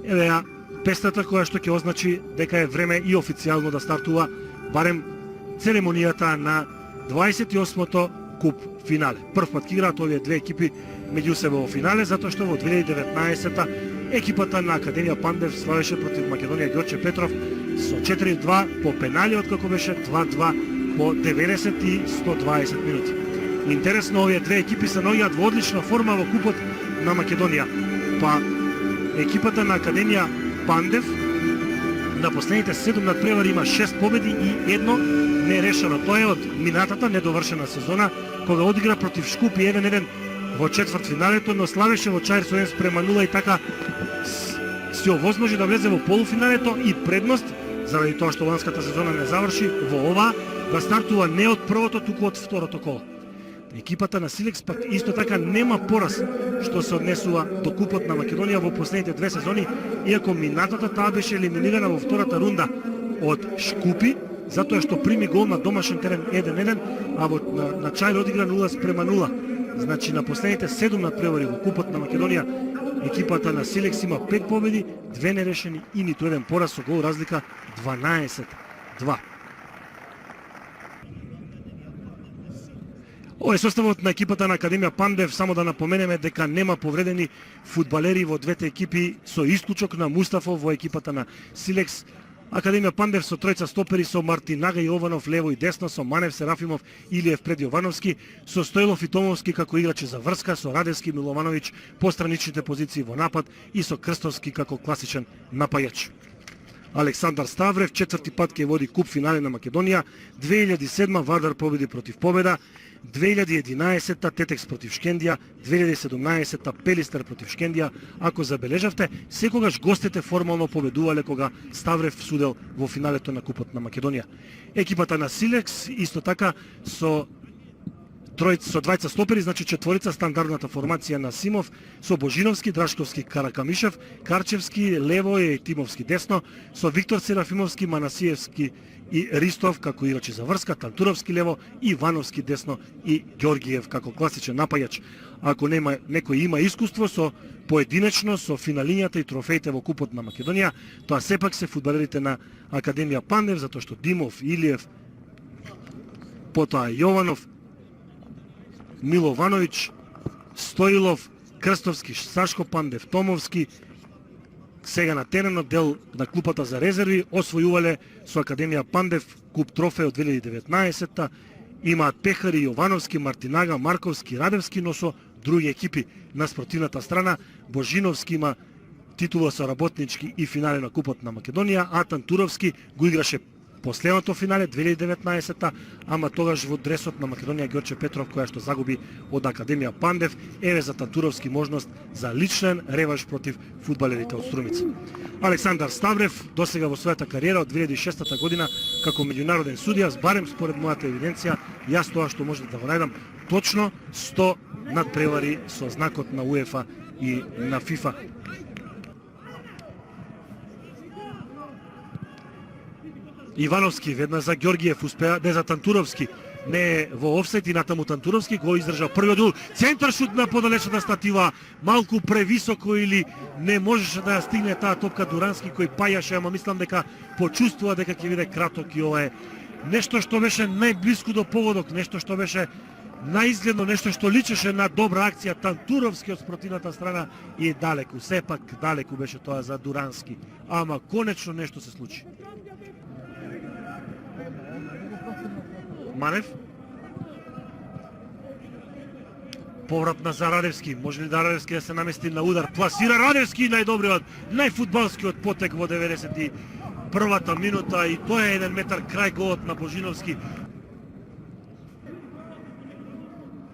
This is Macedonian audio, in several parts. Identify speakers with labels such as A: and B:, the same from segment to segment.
A: еве ја песната која што ќе означи дека е време и официјално да стартува барем церемонијата на 28-то куп финале. Прв пат ќе играат овие две екипи меѓу себе во финале, затоа што во 2019-та екипата на Академија Пандев славеше против Македонија Ѓорче Петров со 4-2 по пенали, откако беше 2-2 по 90 и 120 минути. Интересно, овие две екипи се наоѓаат во одлична форма во купот на Македонија. Па екипата на Академија Пандев на последните 7 надпревари има 6 победи и 1 нерешено. Тоа е од минатата недовршена сезона, кога одигра против Шкупи 1-1 во четвртфиналето, но славеше во Чаир со 1 спрема 0 и така се овозможи да влезе во полуфиналето и предност, заради тоа што ланската сезона не заврши, во ова да стартува не од првото, туку од второто коло. Екипата на Силекс пак исто така нема пораз што се однесува до купот на Македонија во последните 2 сезони, иако минатата таа беше елиминирана во втората рунда од Шкупи, затоа што прими гол на домашен терен 1-1, а на Чаир одигра 0-0. Значи на последните 7 надпревари во купот на Македонија екипата на Силекс има 5 победи, 2 нерешени и ниту еден пораз со гол разлика 12-2. Ова е составот на екипата на Академија Пандев. Само да напоменеме дека нема повредени фудбалери во двете екипи, со исклучок на Мустафов во екипата на Силекс. Академија Пандев со тројца стопери, со Мартинага Јованов лево и десно, со Манев, Серафимов, Илиев пред Јовановски, со Стојлов и Томовски како играчи за врска, со Радевски, Миловановиќ по страничните позиции во напад и со Крстовски како класичен напајач. Александар Ставрев четврти пат ќе води куп финале на Македонија. 2007 Вардар победи против Победа, 2011 Тетекс против Шкендија, 2017 Пелистер против Шкендија. Ако забележавте, секогаш гостите формално победувале кога Ставрев судел во финалето на купот на Македонија. Екипата на Силекс исто така со двајца стопери, значи четворица, стандардната формација на Симов, со Божиновски, Драшковски, Каракамишев, Карчевски лево и Тимовски десно, со Виктор Серафимовски, Манасиевски и Ристов како играчи за врска, Тантуровски лево, Ивановски десно и Ѓоргиев како класичен напајач. Ако некој има искуство со поединечно со финалињата и трофеите во купот на Македонија, тоа сепак се фудбалерите на Академија Пандев, затоа што Димов, Илиев, потоа Јованов, Миловановиќ, Стоилов, Крстовски, Сашко Пандев, Томовски, сега на теренот дел на клупата за резерви, освојувале со Академија Пандев куп трофеј од 2019-та, имаат Пехари, Јовановски, Мартинага, Марковски, Радевски, но со други екипи. На спротивната страна, Божиновски има титула со работнички и финале на купот на Македонија, а Тантуровски го играше последното финале 2019-та, ама тогаш во дресот на Македонија Ѓорче Петров, која што загуби од Академија Пандев. Еве за Тантуровски можност за личен реванш против фудбалерите од Струмица. Александар Ставрев досега во својата кариера од 2006 година како меѓународен судија, барем според мојата евиденција, јас тоа што можете да го најдам, точно 100 надпревари со знакот на УЕФА и на ФИФА. Ивановски веднаш за Ѓоргиев успеа, не за Тантуровски, не во офсайд и натаму Тантуровски го издржа првиот гол. Центар шут на подалечната статива, малку превисоко или не можеше да ја стигне таа топка Дурански кој пајаше, ама мислам дека почувствува дека ќе биде краток и ова е нешто што беше најблиску до погодок, нешто што беше наизгледно, нешто што личеше на добра акција. Тантуровски од спротивната страна и далеку, сепак далеку беше тоа за Дурански, ама конечно нешто се случи. Манев. Повратна за Радевски. Може ли да Радевски да се намести на удар? Пласира Радевски најдобриот, најфудбалскиот потек во 91-та минута и тоа е 1 метар крај голот на Божиновски.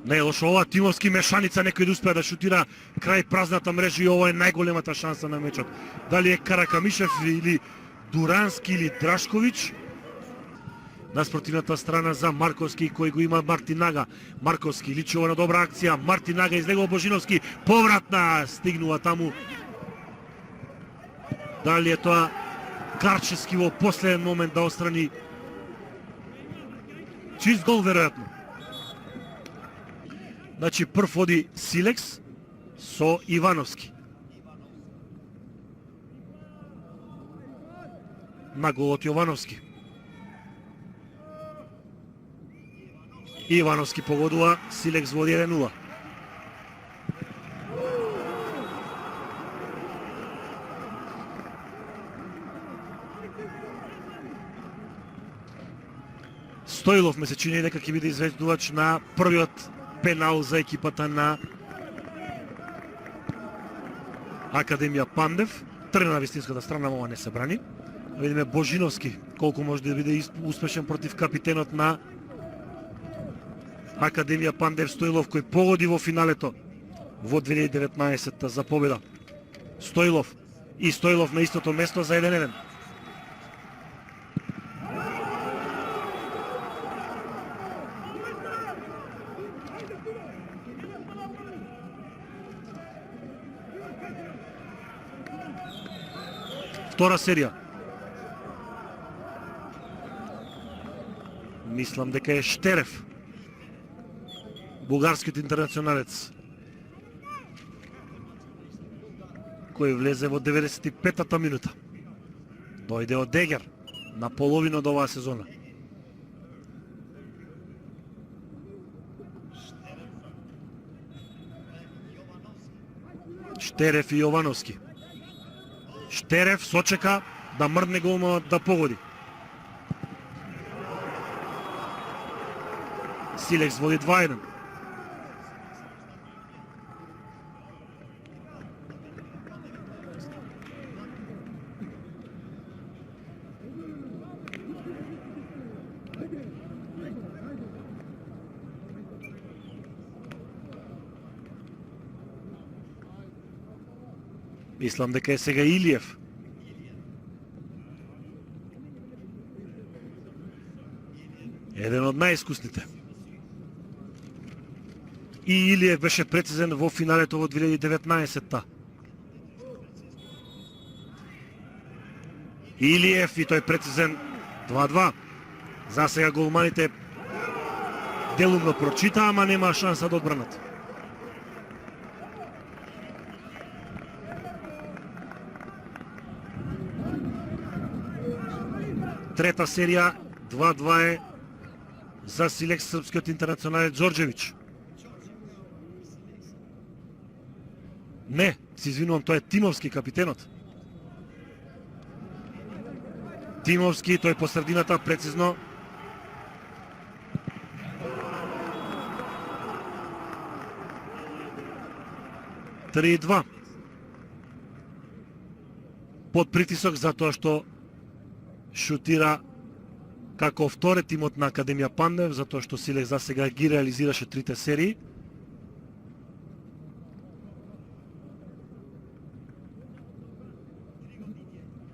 A: Не е лошо ова, Тимовски мешаница, некој да успеа да шутира крај празната мрежа и ова е најголемата шанса на мечот. Дали е Каракамишев или Дурански или Драшковиќ? На спротивната страна за Марковски, кој го има Мартинага. Марковски личува на добра акција. Мартинага излегува Божиновски. Повратна стигнува таму. Дали е тоа Карчевски во последен момент да острани чист гол, веројатно. Значи, прв води Силекс со Ивановски. на голот Јовановски. Ивановски погодува, Силекс води 1-0. Стоилов ме се чини дека ќе биде изведувач на првиот пенал за екипата на Академија Пандев. Тргна на вистинската страна, ова не се брани. Видиме Божиновски колку може да биде успешен против капитенот на Академија Пандев Стоилов, кој погоди во финалето во 2019 за победа. Стоилов и Стоилов на истото место за 1-1. Втора серија. Мислам дека е Штерев, бугарскиот интернационалец, кој влезе во 95-та минута. Дојде од Дегер на половина од оваа сезона. Штерев и Јовановски. Штерев сочека да мрдне голманот да погоди. Силекс води 2-1. Мислам дека е сега Илиев. Еден од најискусните. И Илиев беше прецизен во финалето во 2019-та. Илиев и тој прецизен 2-2. За сега голманите делумно прочитаа, ама нема шанса да одбранат. Трета серија, 2-2 е за Силекс српскиот интернационалец Ѓорѓевиќ. Не, се извинувам, тој е Тимовски, капитенот. Тимовски, тој по средината, прецизно. Три и 2. Под притисок затоа што шутира како вторе тимот на Академија Пандев, затоа што Силекс за сега ги реализираше трите серии.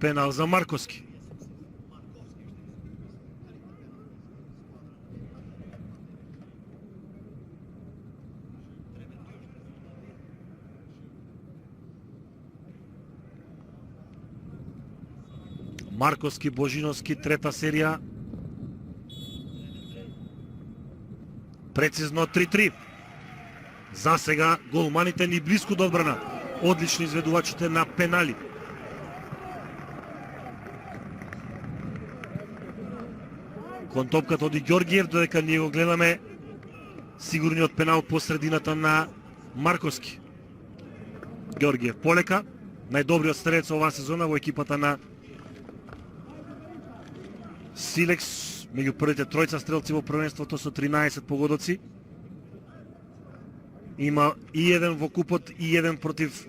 A: Пенал за Марковски. Марковски, Божиновски, трета серија. Прецизно 3-3. За сега голманите ни близко до одбрана. Одлични изведувачите на пенали. Кон топката оди Ѓорѓиев, додека ние го гледаме сигурниот пенал по средината на Марковски. Ѓорѓиев полека, најдобриот стрелец оваа сезона во екипата на Силекс, меѓу првите тројца стрелци во првенството со 13 погодоци. Има и еден во купот и еден против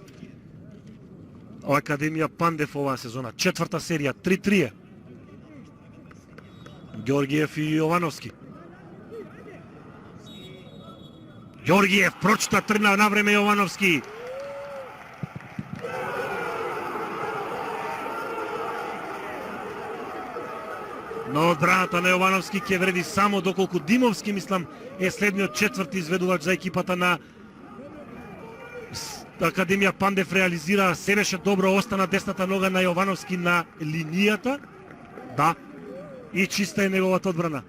A: Академија Пандев оваа сезона. Четврта серија, 3-3. Ѓорѓиев и Јовановски. Ѓорѓиев прочита, тргна на време Јовановски. Но одбраната на Јовановски ќе вреди само доколку Димовски, мислам, е следниот четврти изведувач за екипата на Академија Пандев. Реализира, се беше добро, остана десната нога на Јовановски на линијата. Да, и чиста е неговата одбрана.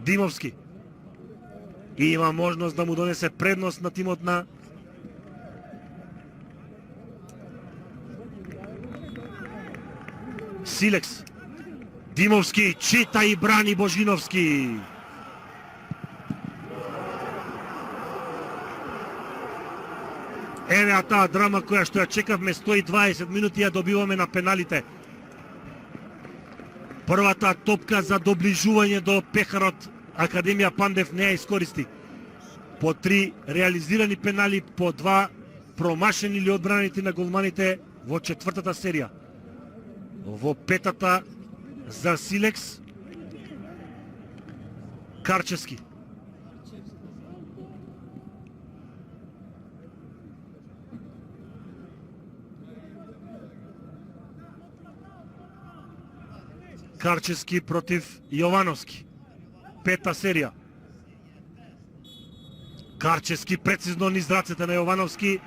A: Димовски и има можност да му донесе предност на тимот на Силекс. Димовски чита и брани Божиновски. Еве таа драма која што ја чекавме 120 минути ја добиваме на пеналите. Првата топка за доближување до пехарот Академија Пандев не ја искористи. По 3 реализирани пенали, по 2 промашени или одбраните на голманите во четвртата серија. Во петата за Силекс Карчевски. Карчевски против Јовановски. Пета серија. Карчевски прецизно низ рацете на Јовановски.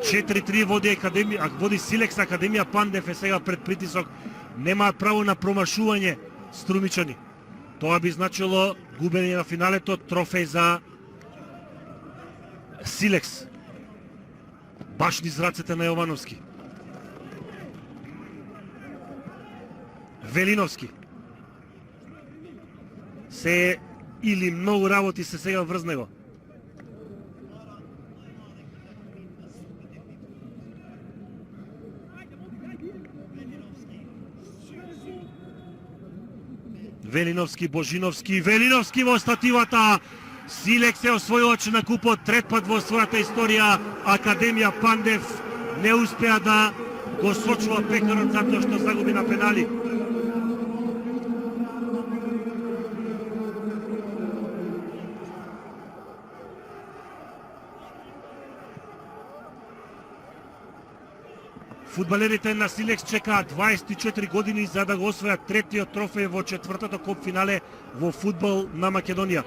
A: 4-3 води Силекс. Академија Пандев е сега пред притисок. Немаат право на промашување струмичани. Тоа би значило губење на финалето, трофеј за Силекс. Баш низ рацете на Јовановски. Велиновски. Се или многу работи се сега врз него. Велиновски, Божиновски, Велиновски во стативата. Силекс е освојувач на купот трет пат во својата историја. Академија Пандев не успеа да го сочува пекарот затоа што загуби на пенали. Фудбалерите на Силекс чекаат 24 години за да го освојат третиот трофеј во четвртото коп финале во фудбал на Македонија.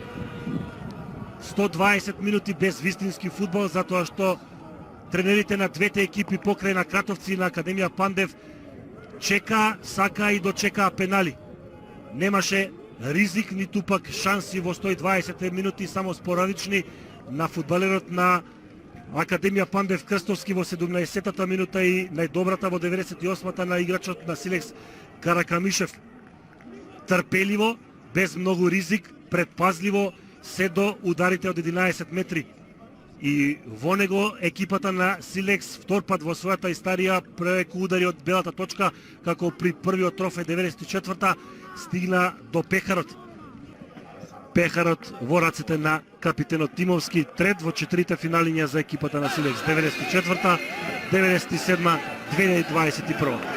A: 120 минути без вистински фудбал затоа што тренерите на двете екипи покрај на Кратовци на Академија Пандев чека, сака и дочекаа пенали. Немаше ризик ниту пак шанси во 120 минути, само спорадични на фудбалерот на Академија Пандев Крстовски во 17-та минута и најдобрата во 98-та на играчот на Силекс Каракамишев. Трпеливо, без многу ризик, предпазливо, се до ударите од 11 метри. И во него екипата на Силекс втор пат во својата историја преку удари од белата точка, како при првиот трофеј 94-та стигна до пехарот. Пехарот во рацете на капитенот Тимовски, трет во 4 финалиња за екипата на Силекс 94-та, 97-та, 2021.